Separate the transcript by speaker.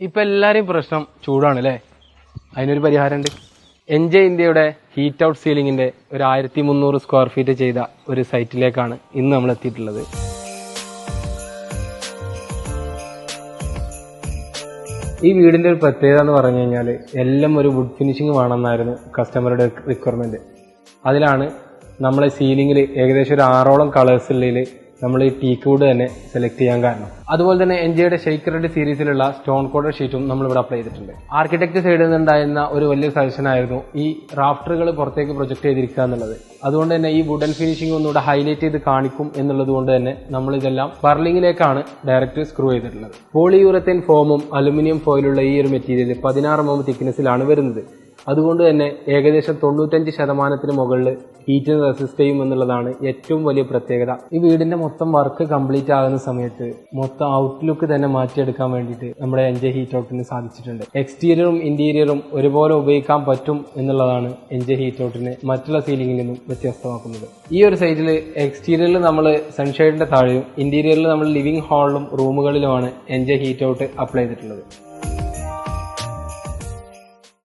Speaker 1: ഇപ്പൊ എല്ലാരെയും പ്രശ്നം ചൂടാണ് അല്ലേ? അതിനൊരു പരിഹാരമുണ്ട്. എൻജെ ഇന്ത്യയുടെ ഹീറ്റ് ഔട്ട് സീലിംഗിന്റെ ഒരു 1300 സ്ക്വയർ ഫീറ്റ് ചെയ്ത ഒരു സൈറ്റിലേക്കാണ് ഇന്ന് നമ്മൾ എത്തിയിട്ടുള്ളത്. ഈ വീടിന്റെ ഒരു പ്രത്യേകത എന്ന് പറഞ്ഞു കഴിഞ്ഞാൽ എല്ലാം ഒരു വുഡ് ഫിനിഷിംഗ് വേണമെന്നായിരുന്നു കസ്റ്റമറുടെ റിക്വയർമെന്റ്. അതിലാണ് നമ്മളെ സീലിംഗിൽ ഏകദേശം ഒരു 6ഓളം കളേഴ്സ് ഉള്ളതിൽ നമ്മൾ ഈ ടീക്ക് വുഡ് തന്നെ സെലക്ട് ചെയ്യാൻ കാരണം. അതുപോലെ തന്നെ എൻജെയുടെ ഷെയ്ക്ക് റെഡ് സീരീസിലുള്ള സ്റ്റോൺ കോട്ടഡ് ഷീറ്റും നമ്മൾ ഇവിടെ അപ്ലൈ ചെയ്തിട്ടുണ്ട്. ആർക്കിടെക്ട് സൈഡിൽ നിന്നുണ്ടായിരുന്ന ഒരു വലിയ സജഷൻ ആയിരുന്നു ഈ റാഫ്റ്ററുകൾ പുറത്തേക്ക് പ്രൊജക്ട് ചെയ്തിരിക്കുക എന്നുള്ളത്. അതുകൊണ്ട് തന്നെ ഈ വുഡൻ ഫിനിഷിംഗ് ഒന്നുകൂടെ ഹൈലൈറ്റ് ചെയ്ത് കാണിക്കും എന്നുള്ളത് കൊണ്ട് തന്നെ നമ്മൾ ഇതെല്ലാം ബർലിംഗിലേക്കാണ് ഡയറക്റ്റ് സ്ക്രൂ ചെയ്തിട്ടുള്ളത്. പോളിയൂറത്തൈൻ ഫോമും അലുമിനിയം ഫോയിലുള്ള ഈ ഒരു മെറ്റീരിയൽ 16 mm തിക്നെസ്സിലാണ് വരുന്നത്. അതുകൊണ്ട് തന്നെ ഏകദേശം 95% മുകളിൽ ഹീറ്റിന് റെസിസ്റ്റ് ചെയ്യും എന്നുള്ളതാണ് ഏറ്റവും വലിയ പ്രത്യേകത. ഈ വീടിന്റെ മൊത്തം വർക്ക് കംപ്ലീറ്റ് ആകുന്ന സമയത്ത് മൊത്തം ഔട്ട്ലുക്ക് തന്നെ മാറ്റിയെടുക്കാൻ വേണ്ടിയിട്ട് നമ്മുടെ എൻജെ ഹീറ്റ് ഔട്ടിന് സാധിച്ചിട്ടുണ്ട്. എക്സ്റ്റീരിയറും ഇന്റീരിയറും ഒരുപോലെ ഉപയോഗിക്കാൻ പറ്റും എന്നുള്ളതാണ് എൻജെ ഹീറ്റ് ഔട്ടിനെ മറ്റുള്ള സീലിംഗിൽ നിന്നും വ്യത്യസ്തമാക്കുന്നത്. ഈ ഒരു സൈറ്റിൽ എക്സ്റ്റീരിയറിൽ നമ്മൾ സൺഷെയ്ഡിന്റെ താഴെയും ഇന്റീരിയറിൽ നമ്മൾ ലിവിംഗ് ഹാളിലും റൂമുകളിലുമാണ് എൻജെ ഹീറ്റ് ഔട്ട് അപ്ലൈ ചെയ്തിട്ടുള്ളത്.